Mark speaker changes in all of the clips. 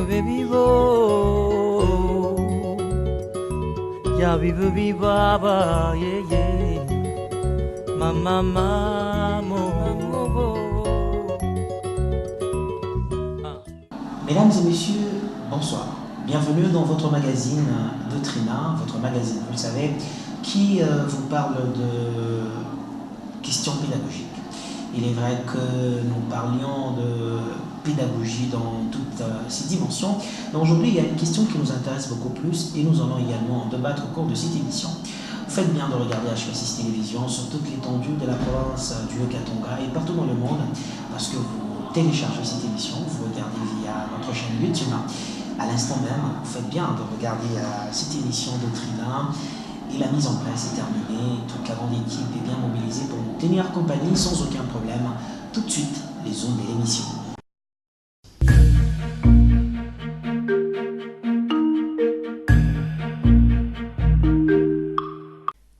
Speaker 1: baby bo ya baby baba yeah yeah mama mamo.
Speaker 2: Mesdames et messieurs, bonsoir. Bienvenue dans votre magazine Doctrina, votre magazine, vous le savez, qui vous parle de questions pédagogiques. Il est vrai que nous parlions de pédagogie dans toutes ses dimensions. Mais aujourd'hui, il y a une question qui nous intéresse beaucoup plus et nous allons également en débattre au cours de cette émission. Vous faites bien de regarder H6 Télévision sur toute l'étendue de la province du Haut-Katanga et partout dans le monde parce que vous téléchargez cette émission, vous regardez via notre chaîne YouTube. À l'instant même, vous faites bien de regarder cette émission Doctrina. Et la mise en place est terminée, toute la grande équipe est bien mobilisée pour nous tenir compagnie sans aucun problème. Tout de suite, les ondes de l'émission.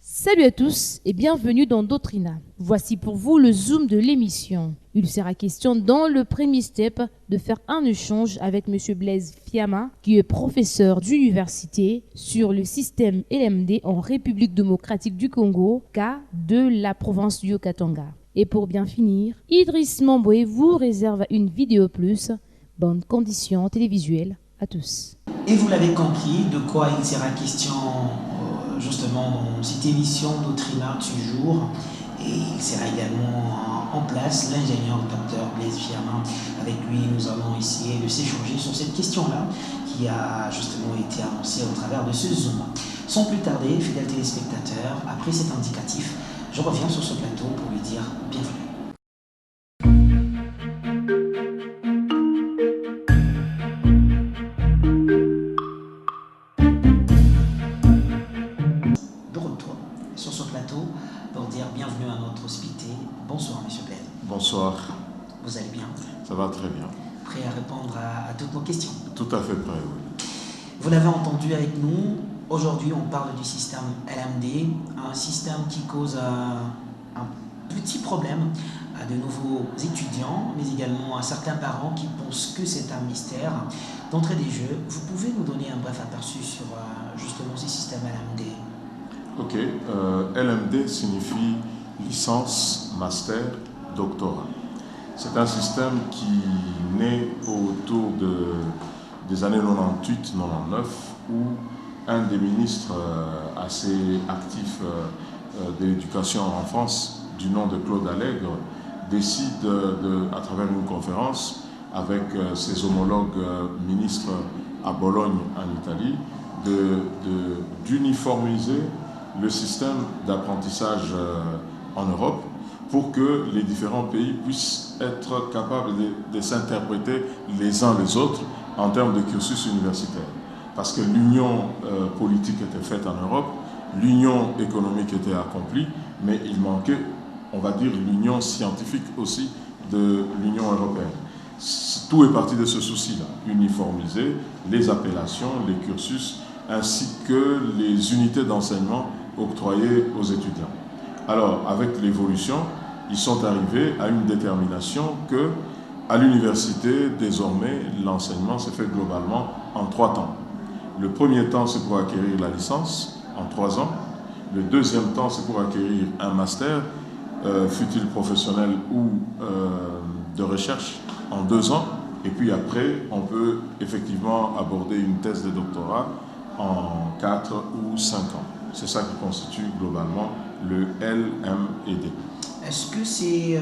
Speaker 3: Salut à tous et bienvenue dans Doctrina. Voici pour vous le zoom de l'émission. Il sera question dans le premier step de faire un échange avec M. Blaise Fiama, qui est professeur d'université sur le système LMD en République démocratique du Congo, cas de la province du Haut-Katanga. Et pour bien finir, Idriss Mamboué vous réserve une vidéo plus. Bonnes conditions télévisuelles à tous.
Speaker 2: Et vous l'avez compris, de quoi il sera question justement dans cette émission Doctrina toujours. Et il sera également en place l'ingénieur Dr Blaise Fiama. Avec lui, nous allons essayer de s'échanger sur cette question-là qui a justement été annoncée au travers de ce Zoom. Sans plus tarder, fidèles téléspectateurs, après cet indicatif, je reviens sur ce plateau pour lui dire bienvenue. Bienvenue à notre hospité. Bonsoir, monsieur Blaise.
Speaker 4: Bonsoir.
Speaker 2: Vous allez bien?
Speaker 4: Ça va très bien.
Speaker 2: Prêt à répondre à toutes nos questions?
Speaker 4: Tout à fait prêt, oui.
Speaker 2: Vous l'avez entendu avec nous. Aujourd'hui, on parle du système LMD, un système qui cause un petit problème à de nouveaux étudiants, mais également à certains parents qui pensent que c'est un mystère. D'entrée des jeux, vous pouvez nous donner un bref aperçu sur justement ce système LMD?
Speaker 4: Ok, LMD signifie licence, master, doctorat. C'est un système qui naît autour des années 98-99 où un des ministres assez actifs de l'éducation en France, du nom de Claude Allègre, décide à travers une conférence avec ses homologues ministres à Bologne en Italie d'uniformiser le système d'apprentissage en Europe pour que les différents pays puissent être capables de s'interpréter les uns les autres en termes de cursus universitaire. Parce que l'union politique était faite en Europe, l'union économique était accomplie, mais il manquait, on va dire, l'union scientifique aussi de l'Union européenne. Tout est parti de ce souci-là, uniformiser les appellations, les cursus, ainsi que les unités d'enseignement octroyées aux étudiants. Alors, avec l'évolution, ils sont arrivés à une détermination que, à l'université, désormais, l'enseignement se fait globalement en 3 temps. Le premier temps, c'est pour acquérir la licence, en 3 ans. Le deuxième temps, c'est pour acquérir un master, fut-il professionnel ou de recherche, en 2 ans. Et puis après, on peut effectivement aborder une thèse de doctorat en 4 ou 5 ans. C'est ça qui constitue globalement le LMD.
Speaker 2: Est-ce que c'est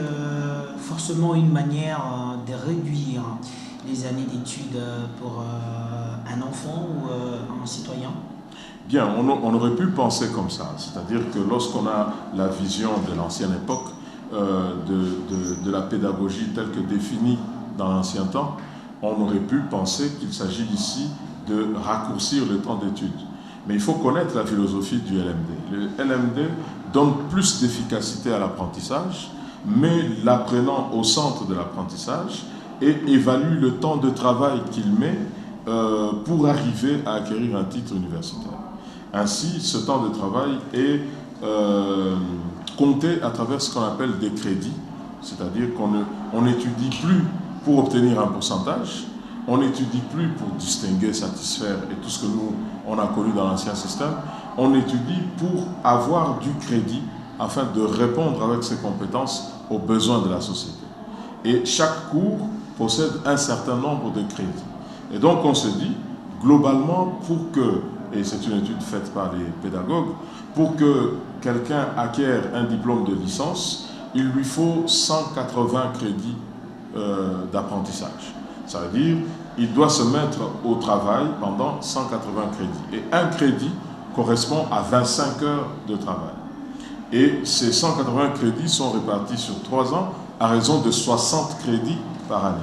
Speaker 2: forcément une manière de réduire les années d'études pour un enfant ou un citoyen?
Speaker 4: Bien, on aurait pu penser comme ça. C'est-à-dire que lorsqu'on a la vision de l'ancienne époque, de la pédagogie telle que définie dans l'ancien temps, on aurait pu penser qu'il s'agit ici de raccourcir le temps d'études. Mais il faut connaître la philosophie du LMD. Le LMD donne plus d'efficacité à l'apprentissage, met l'apprenant au centre de l'apprentissage et évalue le temps de travail qu'il met pour arriver à acquérir un titre universitaire. Ainsi, ce temps de travail est compté à travers ce qu'on appelle des crédits, c'est-à-dire qu'on n'étudie plus pour obtenir un pourcentage, on n'étudie plus pour distinguer, satisfaire et tout ce que nous, on a connu dans l'ancien système. On étudie pour avoir du crédit afin de répondre avec ses compétences aux besoins de la société. Et chaque cours possède un certain nombre de crédits. Et donc on se dit, globalement, pour que, et c'est une étude faite par les pédagogues, pour que quelqu'un acquiert un diplôme de licence, il lui faut 180 crédits d'apprentissage. Ça veut dire il doit se mettre au travail pendant 180 crédits. Et un crédit correspond à 25 heures de travail. Et ces 180 crédits sont répartis sur 3 ans à raison de 60 crédits par année.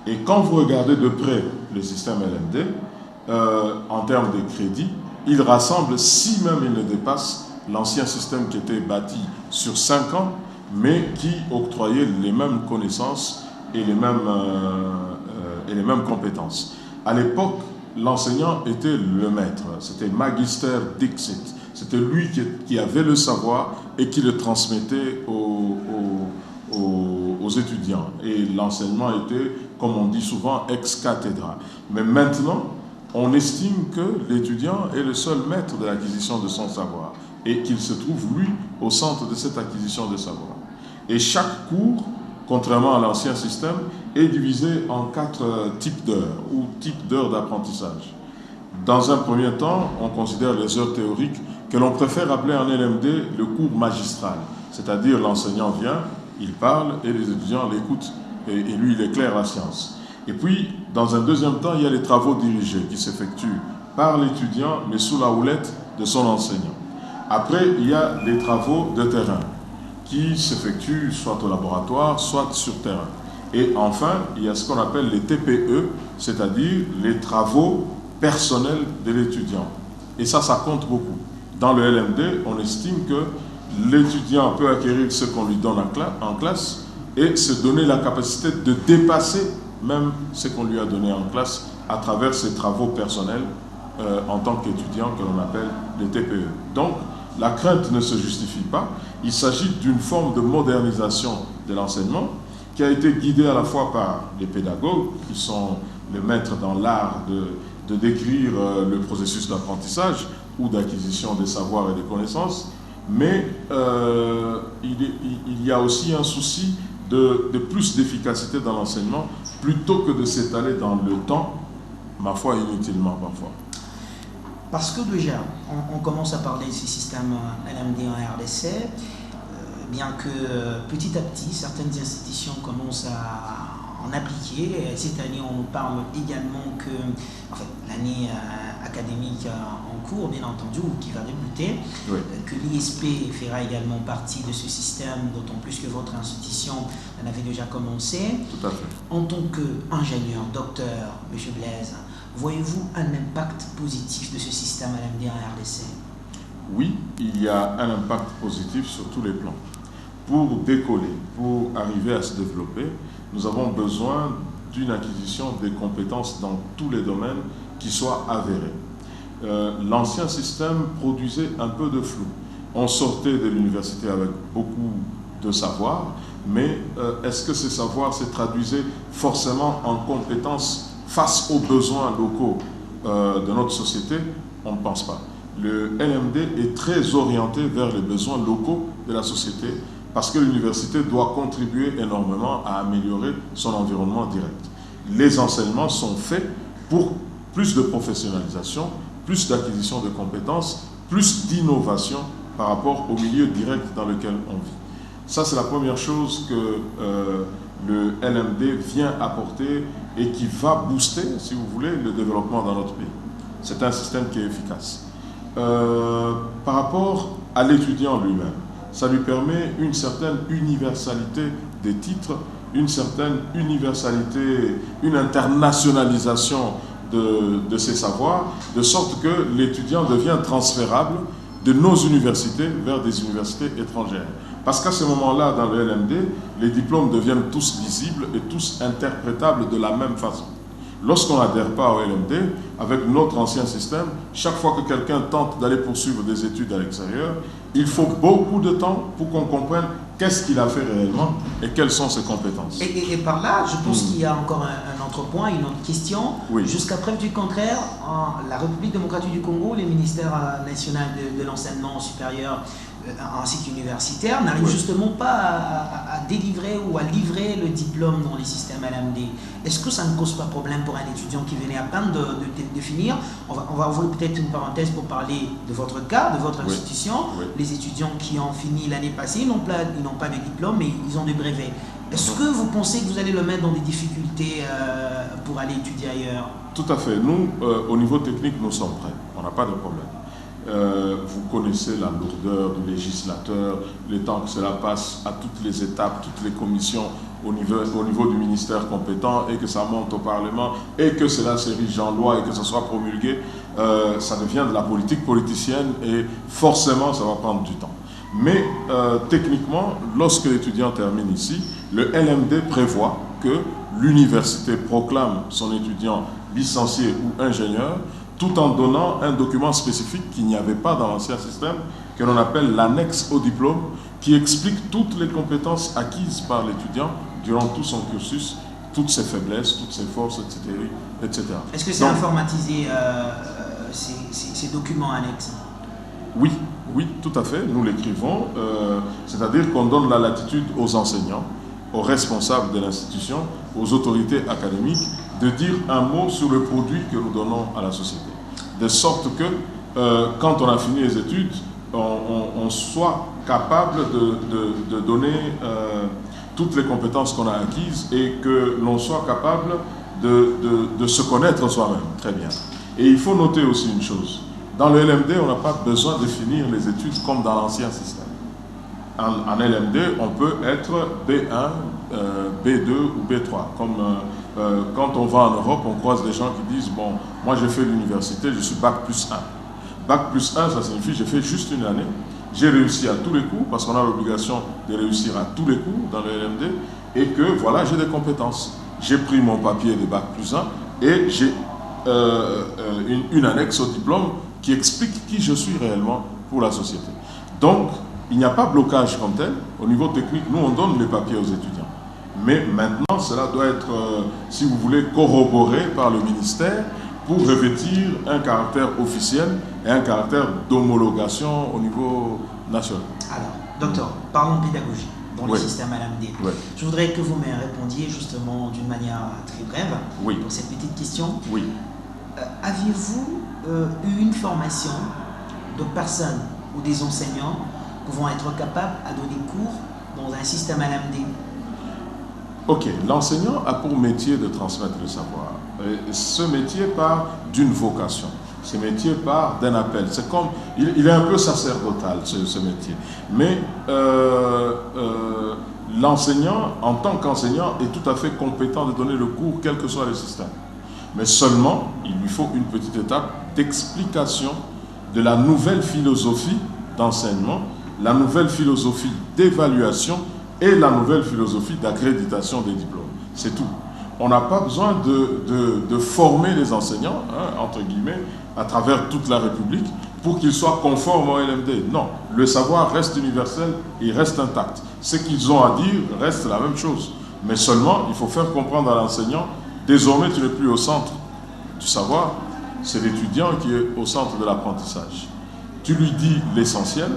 Speaker 4: Et quand vous regardez de près le système LMD, en termes de crédits, il rassemble, si même il ne dépasse l'ancien système qui était bâti sur 5 ans, mais qui octroyait les mêmes connaissances et les mêmes compétences. À l'époque, l'enseignant était le maître, c'était Magister Dixit. C'était lui qui avait le savoir et qui le transmettait aux étudiants. Et l'enseignement était, comme on dit souvent, ex cathedra. Mais maintenant, on estime que l'étudiant est le seul maître de l'acquisition de son savoir et qu'il se trouve, lui, au centre de cette acquisition de savoir. Et chaque cours, contrairement à l'ancien système, est divisé en 4 types d'heures ou types d'heures d'apprentissage. Dans un premier temps, on considère les heures théoriques que l'on préfère appeler en LMD le cours magistral. C'est-à-dire l'enseignant vient, il parle et les étudiants l'écoutent et lui il éclaire la science. Et puis, dans un deuxième temps, il y a les travaux dirigés qui s'effectuent par l'étudiant mais sous la houlette de son enseignant. Après, il y a les travaux de terrain qui s'effectuent soit au laboratoire, soit sur terrain. Et enfin, il y a ce qu'on appelle les TPE, c'est-à-dire les travaux personnels de l'étudiant. Et ça compte beaucoup. Dans le LMD, on estime que l'étudiant peut acquérir ce qu'on lui donne en classe et se donner la capacité de dépasser même ce qu'on lui a donné en classe à travers ses travaux personnels en tant qu'étudiant que l'on appelle les TPE. Donc, la crainte ne se justifie pas. Il s'agit d'une forme de modernisation de l'enseignement qui a été guidée à la fois par les pédagogues, qui sont les maîtres dans l'art de décrire le processus d'apprentissage ou d'acquisition des savoirs et des connaissances, mais il y a aussi un souci de plus d'efficacité dans l'enseignement plutôt que de s'étaler dans le temps, ma foi inutilement parfois.
Speaker 2: Parce que déjà, on commence à parler de ce système LMD en RDC, bien que petit à petit, certaines institutions commencent à en appliquer. Cette année, on nous parle également que l'année académique en cours, bien entendu, ou qui va débuter, oui, que l'ISP fera également partie de ce système, d'autant plus que votre institution en avait déjà commencé.
Speaker 4: Tout à fait.
Speaker 2: En tant qu'ingénieur, docteur, M. Blaise, voyez-vous un impact positif de ce système LMD en RDC?
Speaker 4: Oui, il y a un impact positif sur tous les plans. Pour décoller, pour arriver à se développer, nous avons besoin d'une acquisition des compétences dans tous les domaines qui soient avérées. L'ancien système produisait un peu de flou. On sortait de l'université avec beaucoup de savoir, mais est-ce que ces savoirs se traduisaient forcément en compétences face aux besoins locaux de notre société? On ne pense pas. Le LMD est très orienté vers les besoins locaux de la société parce que l'université doit contribuer énormément à améliorer son environnement direct. Les enseignements sont faits pour plus de professionnalisation, plus d'acquisition de compétences, plus d'innovation par rapport au milieu direct dans lequel on vit. Ça, c'est la première chose que le LMD vient apporter et qui va booster, si vous voulez, le développement dans notre pays. C'est un système qui est efficace. Par rapport à l'étudiant lui-même, ça lui permet une certaine universalité des titres, une certaine universalité, une internationalisation de ses savoirs, de sorte que l'étudiant devient transférable de nos universités vers des universités étrangères. Parce qu'à ce moment-là, dans le LMD, les diplômes deviennent tous lisibles et tous interprétables de la même façon. Lorsqu'on n'adhère pas au LMD, avec notre ancien système, chaque fois que quelqu'un tente d'aller poursuivre des études à l'extérieur, il faut beaucoup de temps pour qu'on comprenne qu'est-ce qu'il a fait réellement et quelles sont ses compétences.
Speaker 2: Et par là, je pense qu'il y a encore un autre point, une autre question.
Speaker 4: Oui.
Speaker 2: Jusqu'à preuve du contraire, en la République démocratique du Congo, les ministères nationaux de l'enseignement supérieur ainsi qu'universitaire n'arrivent justement pas à délivrer ou à livrer le diplôme dans les systèmes LMD. Est-ce que ça ne cause pas problème pour un étudiant qui venait à peine de finir? On va ouvrir peut-être une parenthèse pour parler de votre cas, de votre institution.
Speaker 4: Oui.
Speaker 2: Les étudiants qui ont fini l'année passée, ils n'ont pas de diplôme, mais ils ont des brevets. Est-ce que vous pensez que vous allez le mettre dans des difficultés pour aller étudier ailleurs?
Speaker 4: Tout à fait. Nous, au niveau technique, nous sommes prêts. On n'a pas de problème. Vous connaissez la lourdeur du législateur, le temps que cela passe à toutes les étapes, toutes les commissions au niveau du ministère compétent et que ça monte au Parlement et que cela s'érige en loi et que ça soit promulgué. Ça devient de la politique politicienne et forcément ça va prendre du temps. Mais techniquement, lorsque l'étudiant termine ici, le LMD prévoit que l'université proclame son étudiant licencié ou ingénieur tout en donnant un document spécifique qu'il n'y avait pas dans l'ancien système, que l'on appelle l'annexe au diplôme, qui explique toutes les compétences acquises par l'étudiant durant tout son cursus, toutes ses faiblesses, toutes ses forces, etc.
Speaker 2: Est-ce que c'est informatisé, ces documents annexes?
Speaker 4: Oui, tout à fait, nous l'écrivons, c'est-à-dire qu'on donne la latitude aux enseignants, aux responsables de l'institution, aux autorités académiques, de dire un mot sur le produit que nous donnons à la société. De sorte que, quand on a fini les études, on soit capable de donner toutes les compétences qu'on a acquises et que l'on soit capable de se connaître soi-même. Très bien. Et il faut noter aussi une chose. Dans le LMD, on n'a pas besoin de finir les études comme dans l'ancien système. En LMD, on peut être B1, B2 ou B3. Comme quand on va en Europe, on croise des gens qui disent « Bon, moi j'ai fait l'université, je suis Bac plus 1 ». Bac plus 1, ça signifie j'ai fait juste une année. J'ai réussi à tous les coups, parce qu'on a l'obligation de réussir à tous les coups dans le LMD, et que voilà, j'ai des compétences. J'ai pris mon papier de Bac plus 1 et j'ai une annexe au diplôme qui explique qui je suis réellement pour la société. Donc, il n'y a pas blocage comme tel. Au niveau technique, nous, on donne les papiers aux étudiants. Mais maintenant, cela doit être, si vous voulez, corroboré par le ministère pour revêtir un caractère officiel et un caractère d'homologation au niveau national.
Speaker 2: Alors, docteur, parlons pédagogie dans le système LMD.
Speaker 4: Oui.
Speaker 2: Je voudrais que vous me répondiez justement d'une manière très brève pour cette petite question.
Speaker 4: Oui.
Speaker 2: Aviez-vous eu une formation de personnes ou des enseignants pouvant être capables à donner cours dans un système LMD?
Speaker 4: Ok, l'enseignant a pour métier de transmettre le savoir. Et ce métier part d'une vocation. Ce métier part d'un appel. C'est comme, il est un peu sacerdotal, ce métier. Mais l'enseignant, en tant qu'enseignant, est tout à fait compétent de donner le cours, quel que soit le système. Mais seulement, il lui faut une petite étape d'explication de la nouvelle philosophie d'enseignement, la nouvelle philosophie d'évaluation et la nouvelle philosophie d'accréditation des diplômes. C'est tout. On n'a pas besoin de former les enseignants, entre guillemets, à travers toute la République pour qu'ils soient conformes au LMD. Non, le savoir reste universel, il reste intact. Ce qu'ils ont à dire reste la même chose. Mais seulement, il faut faire comprendre à l'enseignant, désormais tu n'es plus au centre du savoir, c'est l'étudiant qui est au centre de l'apprentissage. Tu lui dis l'essentiel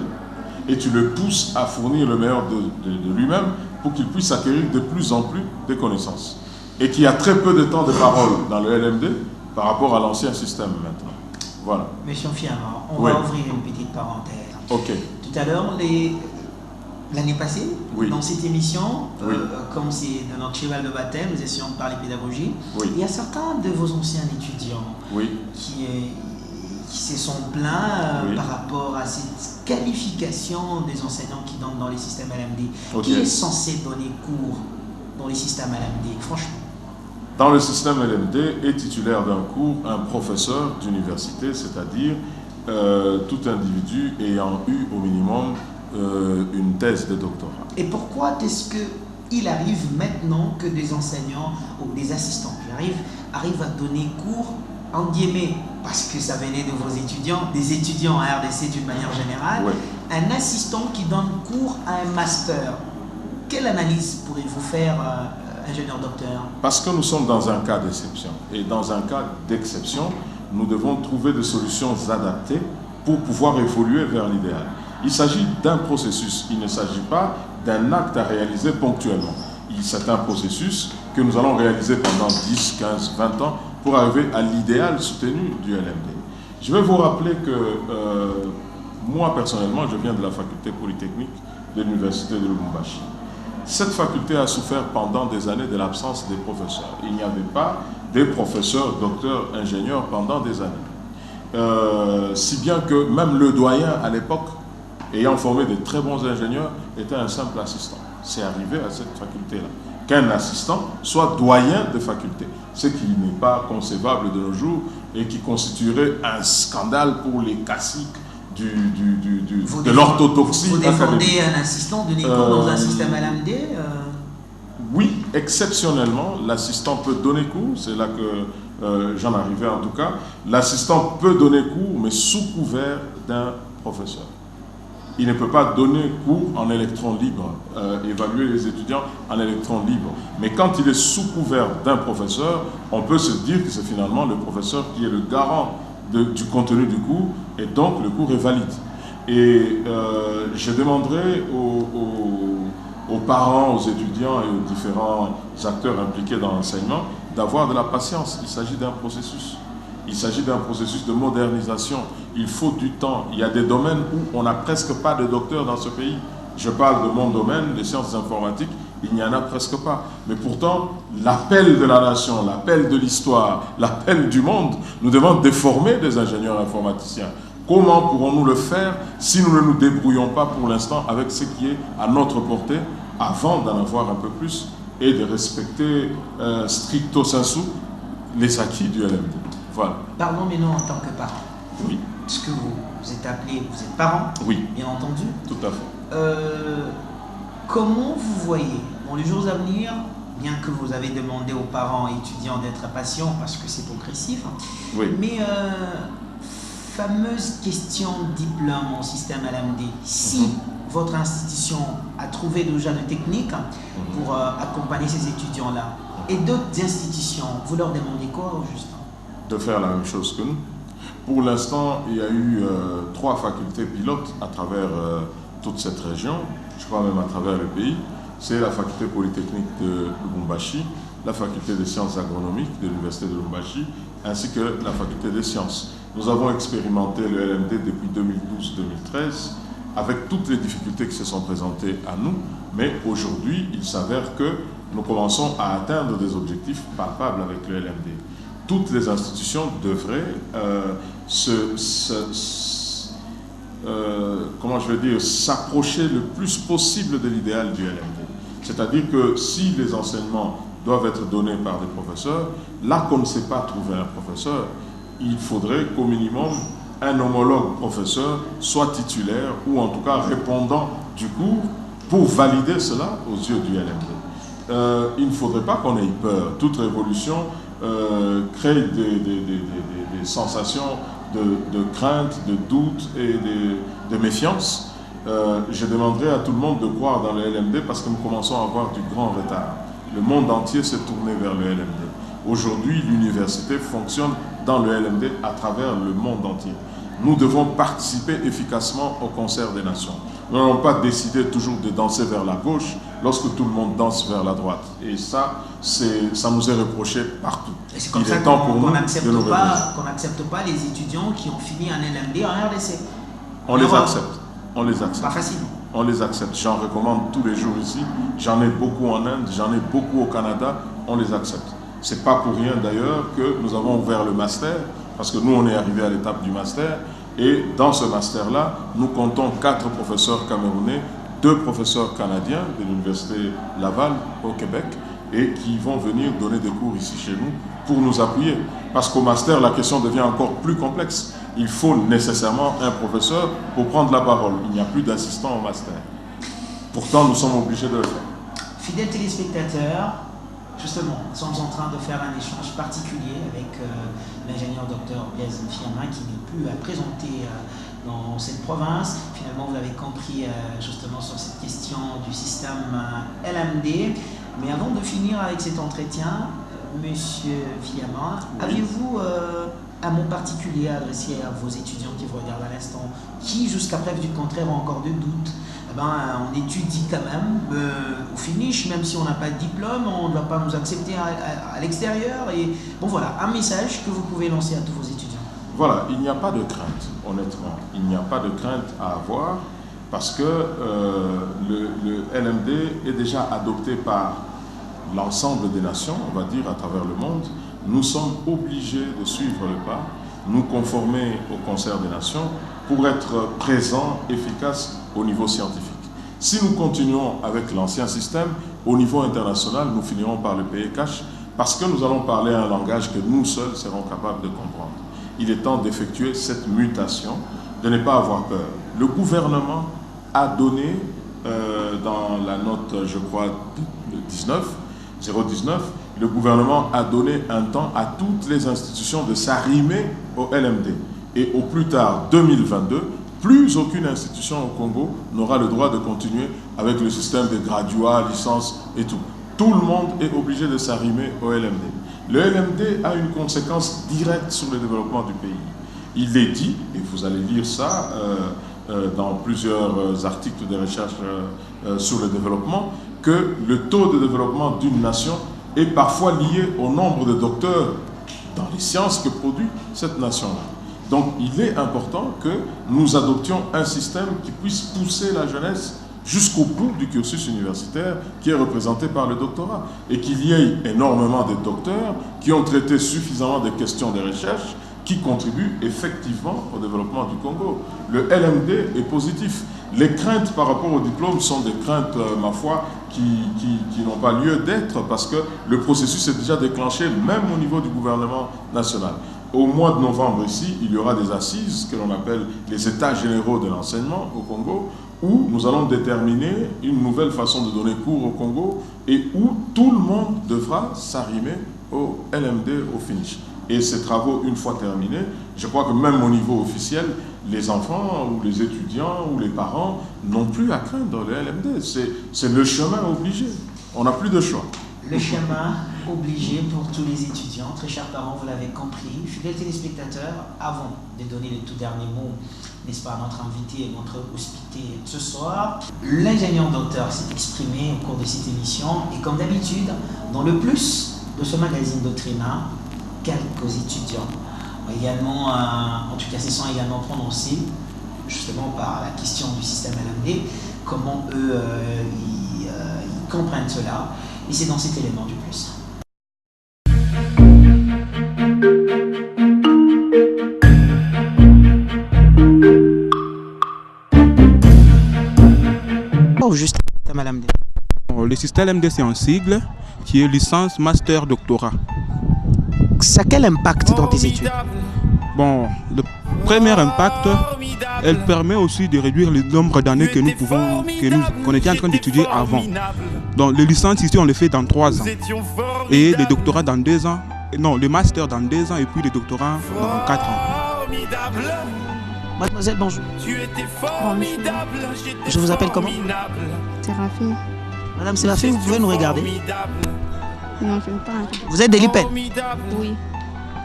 Speaker 4: et tu le pousses à fournir le meilleur de lui-même pour qu'il puisse acquérir de plus en plus de connaissances. Et qu'il y a très peu de temps de parole dans le LMD par rapport à l'ancien système maintenant. Voilà.
Speaker 2: Monsieur Fiamma, on va ouvrir une petite parenthèse.
Speaker 4: Ok.
Speaker 2: Tout à l'heure, l'année passée, dans cette émission, comme c'est notre cheval de baptême, nous essayons de parler pédagogie, il y a certains de vos anciens étudiants qui se sont plaints par rapport à cette qualification des enseignants qui donnent dans les systèmes LMD. Qui est censé donner cours dans les systèmes LMD, franchement?
Speaker 4: Dans le système LMD est titulaire d'un cours un professeur d'université, c'est-à-dire tout individu ayant eu au minimum une thèse de doctorat.
Speaker 2: Et pourquoi est-ce que il arrive maintenant que des enseignants ou des assistants arrivent à donner cours en guillemets, parce que ça venait de vos étudiants, des étudiants en RDC d'une manière générale,
Speaker 4: Oui.
Speaker 2: un assistant qui donne cours à un master. Quelle analyse pourriez-vous faire, ingénieur-docteur?
Speaker 4: Parce que nous sommes dans un cas d'exception. Et dans un cas d'exception, nous devons trouver des solutions adaptées pour pouvoir évoluer vers l'idéal. Il s'agit d'un processus, il ne s'agit pas d'un acte à réaliser ponctuellement. C'est un processus que nous allons réaliser pendant 10, 15, 20 ans pour arriver à l'idéal soutenu du LMD. Je vais vous rappeler que moi personnellement, je viens de la faculté polytechnique de l'université de Lubumbashi. Cette faculté a souffert pendant des années de l'absence des professeurs. Il n'y avait pas des professeurs, docteurs, ingénieurs pendant des années. Si bien que même le doyen à l'époque, ayant formé de très bons ingénieurs, était un simple assistant. C'est arrivé à cette faculté-là qu'un assistant soit doyen de faculté, ce qui n'est pas concevable de nos jours et qui constituerait un scandale pour les classiques de l'orthodoxie académique.
Speaker 2: Vous défendez un assistant de cours dans un système LMD
Speaker 4: Oui, exceptionnellement, l'assistant peut donner cours, c'est là que j'en arrivais en tout cas. L'assistant peut donner cours, mais sous couvert d'un professeur. Il ne peut pas donner cours en électron libre, évaluer les étudiants en électron libre. Mais quand il est sous couvert d'un professeur, on peut se dire que c'est finalement le professeur qui est le garant du contenu du cours, et donc le cours est valide. Et je demanderai aux parents, aux étudiants et aux différents acteurs impliqués dans l'enseignement d'avoir de la patience. Il s'agit d'un processus. Il s'agit d'un processus de modernisation. Il faut du temps. Il y a des domaines où on n'a presque pas de docteurs dans ce pays. Je parle de mon domaine, les sciences informatiques, il n'y en a presque pas. Mais pourtant, l'appel de la nation, l'appel de l'histoire, l'appel du monde nous demande de former des ingénieurs informaticiens. Comment pourrons-nous le faire si nous ne nous débrouillons pas pour l'instant avec ce qui est à notre portée avant d'en avoir un peu plus et de respecter stricto sensu les acquis du LMD. Voilà.
Speaker 2: Parlons maintenant en tant que parent.
Speaker 4: Oui.
Speaker 2: Est-ce que vous êtes appelé, vous êtes parent?
Speaker 4: Oui.
Speaker 2: Bien entendu.
Speaker 4: Tout à fait.
Speaker 2: Comment vous voyez, dans les jours à venir, bien que vous avez demandé aux parents et étudiants d'être patients parce que c'est progressif,
Speaker 4: Oui.
Speaker 2: mais fameuse question diplôme en système LMD, si votre institution a trouvé déjà des techniques pour accompagner ces étudiants-là, et d'autres institutions, vous leur demandez quoi au juste?
Speaker 4: De faire la même chose que nous. Pour l'instant, il y a eu 3 facultés pilotes à travers toute cette région, je crois même à travers le pays. C'est la faculté polytechnique de Lubumbashi, la faculté des sciences agronomiques de l'université de Lubumbashi, ainsi que la faculté des sciences. Nous avons expérimenté le LMD depuis 2012-2013, avec toutes les difficultés qui se sont présentées à nous, mais aujourd'hui, il s'avère que nous commençons à atteindre des objectifs palpables avec le LMD. Toutes les institutions devraient s'approcher le plus possible de l'idéal du LMD. C'est-à-dire que si les enseignements doivent être donnés par des professeurs, là qu'on ne sait pas trouver un professeur, il faudrait qu'au minimum un homologue professeur soit titulaire ou en tout cas répondant du cours pour valider cela aux yeux du LMD. Il ne faudrait pas qu'on ait peur. Toute révolution crée des sensations de crainte, de doute et de méfiance. Je demanderai à tout le monde de croire dans le LMD parce que nous commençons à avoir du grand retard. Le monde entier s'est tourné vers le LMD. Aujourd'hui, l'université fonctionne dans le LMD à travers le monde entier. Nous devons participer efficacement au concert des nations. Nous n'allons pas décider toujours de danser vers la gauche lorsque tout le monde danse vers la droite. Et ça, ça nous est reproché partout.
Speaker 2: Et c'est comme ça qu'on n'accepte pas les étudiants qui ont fini un LMD en RDC.
Speaker 4: On les accepte. On les accepte.
Speaker 2: Pas facile.
Speaker 4: On les accepte. J'en recommande tous les jours ici. J'en ai beaucoup en Inde, j'en ai beaucoup au Canada. On les accepte. C'est pas pour rien d'ailleurs que nous avons ouvert le master, parce que nous, on est arrivé à l'étape du master. Et dans ce master-là, nous comptons 4 professeurs camerounais, 2 professeurs canadiens de l'université Laval au Québec, et qui vont venir donner des cours ici chez nous pour nous appuyer. Parce qu'au master, la question devient encore plus complexe. Il faut nécessairement un professeur pour prendre la parole. Il n'y a plus d'assistant au master. Pourtant, nous sommes obligés de le faire.
Speaker 2: Fidèles téléspectateurs, justement, nous sommes en train de faire un échange particulier avec l'ingénieur Dr Blaise Fiama qui n'est plus à présenter dans cette province. Finalement, vous l'avez compris justement sur cette question du système LMD. Mais avant de finir avec cet entretien, Monsieur Fiama, avez-vous un mot particulier à adresser à vos étudiants qui vous regardent à l'instant, qui jusqu'à preuve du contraire ont encore de doutes? On étudie quand même au finish, même si on n'a pas de diplôme, on ne doit pas nous accepter à l'extérieur. Et bon voilà, un message que vous pouvez lancer à tous vos étudiants.
Speaker 4: Voilà, il n'y a pas de crainte, honnêtement. Il n'y a pas de crainte à avoir parce que le LMD est déjà adopté par l'ensemble des nations, on va dire, à travers le monde. Nous sommes obligés de suivre le pas, nous conformer au concert des nations pour être présents, efficaces au niveau scientifique. Si nous continuons avec l'ancien système, au niveau international, nous finirons par le payer cash parce que nous allons parler un langage que nous seuls serons capables de comprendre. Il est temps d'effectuer cette mutation, de ne pas avoir peur. Le gouvernement a donné, dans la note, je crois, 019, le gouvernement a donné un temps à toutes les institutions de s'arrimer au LMD. Et au plus tard, 2022, plus aucune institution au Congo n'aura le droit de continuer avec le système de graduat, licence et tout. Tout le monde est obligé de s'arrimer au LMD. Le LMD a une conséquence directe sur le développement du pays. Il est dit, et vous allez lire ça dans plusieurs articles de recherche sur le développement, que le taux de développement d'une nation est parfois lié au nombre de docteurs dans les sciences que produit cette nation-là. Donc il est important que nous adoptions un système qui puisse pousser la jeunesse jusqu'au bout du cursus universitaire qui est représenté par le doctorat et qu'il y ait énormément de docteurs qui ont traité suffisamment de questions de recherche qui contribuent effectivement au développement du Congo. Le LMD est positif. Les craintes par rapport au diplôme sont des craintes, ma foi, qui n'ont pas lieu d'être parce que le processus est déjà déclenché même au niveau du gouvernement national. Au mois de novembre ici, il y aura des assises que l'on appelle les états généraux de l'enseignement au Congo où nous allons déterminer une nouvelle façon de donner cours au Congo et où tout le monde devra s'arrimer au LMD au finish. Et ces travaux, une fois terminés, je crois que même au niveau officiel, les enfants ou les étudiants ou les parents n'ont plus à craindre le LMD. C'est le chemin obligé. On n'a plus de choix.
Speaker 2: Le chemin obligé pour tous les étudiants. Très chers parents, vous l'avez compris. Fidèles téléspectateurs, avant de donner les tout derniers mots, n'est-ce pas, à notre invité et notre hospité ce soir, l'ingénieur docteur s'est exprimé au cours de cette émission. Et comme d'habitude, dans le plus de ce magazine Doctrina, quelques étudiants également, en tout cas, se sont également prononcés justement par la question du système LMD, comment eux ils comprennent cela. Et c'est dans cet élément du plus. Oh, juste système LMD.
Speaker 5: Le système LMD, c'est un sigle qui est licence, master, doctorat.
Speaker 2: Ça a quel impact dans tes études?
Speaker 5: Bon, le premier impact, elle permet aussi de réduire le nombre d'années que nous qu'on était en train d'étudier avant. Donc, les licences ici, on les fait dans 3 ans. Et le doctorat dans 2 ans. Non, le master dans 2 ans et puis le doctorat dans 4 ans.
Speaker 2: Mademoiselle, bonjour.
Speaker 6: Bonjour.
Speaker 2: Je vous appelle comment?
Speaker 6: Séraphine.
Speaker 2: Madame Séraphine, vous pouvez nous regarder?
Speaker 6: Non, je ne veux pas.
Speaker 2: Vous êtes de l'IPEN?
Speaker 6: Oui,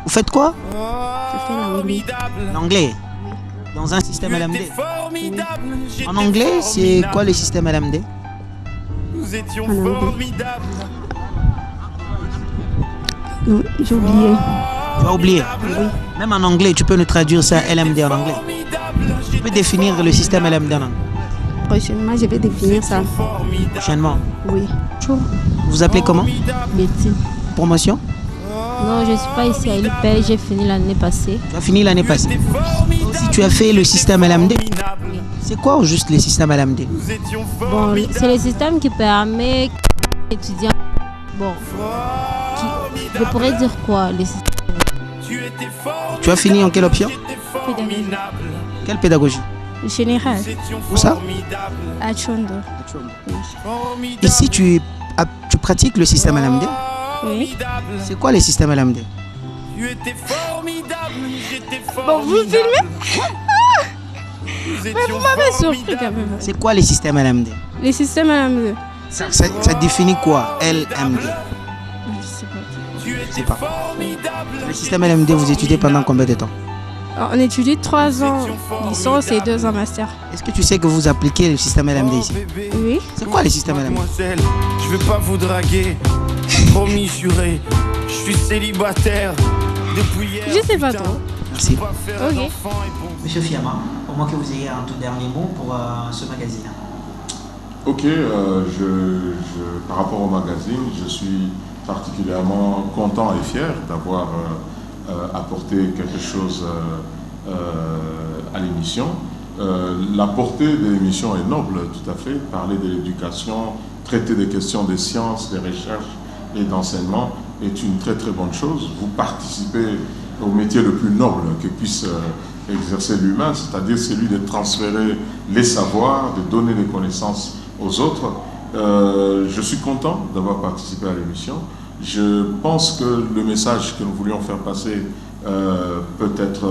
Speaker 2: Vous faites quoi?
Speaker 6: je fais l'anglais.
Speaker 2: L'anglais? Dans un système LMD?
Speaker 6: Oui,
Speaker 2: En anglais, c'est quoi le système LMD?
Speaker 6: en anglais. Non, j'ai oublié.
Speaker 2: Tu as oublié?
Speaker 6: Oui,
Speaker 2: Même en anglais, tu peux nous traduire ça LMD en anglais? Tu peux définir le système LMD en anglais?
Speaker 6: prochainement, je vais définir ça.
Speaker 2: Prochainement.
Speaker 6: Oui.
Speaker 2: Vous vous appelez comment?
Speaker 7: Betty.
Speaker 2: Promotion?
Speaker 7: Non, je ne suis pas ici à l'IPEL, j'ai fini l'année passée.
Speaker 2: Tu as fini l'année passée. Si tu as fait le système LMD, c'est quoi juste le système LMD?
Speaker 7: Bon, c'est le système qui permet aux étudiants. Bon, je pourrais dire quoi le système.
Speaker 2: Tu as fini en quelle option?
Speaker 6: Pédagogie.
Speaker 2: Quelle pédagogie?
Speaker 6: Général.
Speaker 2: Où ça?
Speaker 6: À Chondo.
Speaker 2: Et si tu pratiques le système LMD?
Speaker 6: Oui.
Speaker 2: C'est quoi le système LMD?
Speaker 6: Bon, vous filmez? Mais vous m'avez surpris quand même.
Speaker 2: C'est quoi le système LMD?
Speaker 6: Les systèmes LMD.
Speaker 2: Ça définit quoi, LMD?
Speaker 6: Je sais pas.
Speaker 2: Je sais pas. Le système LMD, vous étudiez pendant combien de temps?
Speaker 6: Alors, on étudie 3 ans licence et 2 ans master.
Speaker 2: Est-ce que tu sais que vous appliquez le système LMD ici?
Speaker 6: Oui.
Speaker 2: C'est quoi le système LMD?
Speaker 8: Je veux pas vous draguer, promis juré, je suis célibataire depuis hier.
Speaker 6: Je sais pas trop.
Speaker 2: Merci.
Speaker 6: Ok.
Speaker 2: Monsieur Fiamma, au moins que vous ayez un tout dernier mot pour ce magazine.
Speaker 4: Ok, par rapport au magazine, je suis particulièrement content et fier d'avoir apporté quelque chose à l'émission. La portée de l'émission est noble, tout à fait. Parler de l'éducation, traiter des questions des sciences, des recherches et d'enseignement est une très très bonne chose. Vous participez au métier le plus noble que puisse exercer l'humain, c'est-à-dire celui de transférer les savoirs, de donner les connaissances aux autres. Je suis content d'avoir participé à l'émission. Je pense que le message que nous voulions faire passer peut être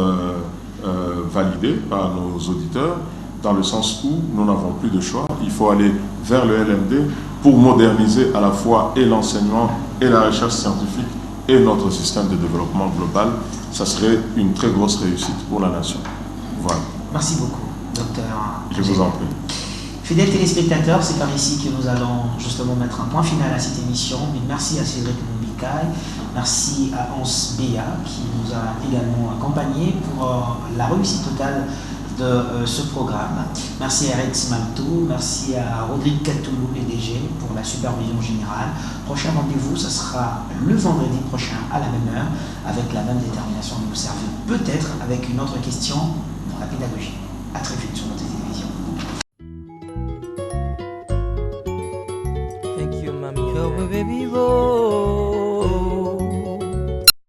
Speaker 4: validé par nos auditeurs, dans le sens où nous n'avons plus de choix. Il faut aller vers le LMD pour moderniser à la fois et l'enseignement et la recherche scientifique et notre système de développement global. Ça serait une très grosse réussite pour la nation. Voilà.
Speaker 2: Merci beaucoup, docteur.
Speaker 4: Je vous en prie.
Speaker 2: Fidèles téléspectateurs, c'est par ici que nous allons justement mettre un point final à cette émission. Mais merci à Cédric Moubikaï, merci à Hans Béa qui nous a également accompagnés pour la réussite totale de ce programme. Merci à Rex Maltou, merci à Rodrigue Catoulou, PDG, pour la supervision générale. Prochain rendez-vous, ce sera le vendredi prochain à la même heure, avec la même détermination de vous servir, peut-être avec une autre question dans la pédagogie. À très vite sur notre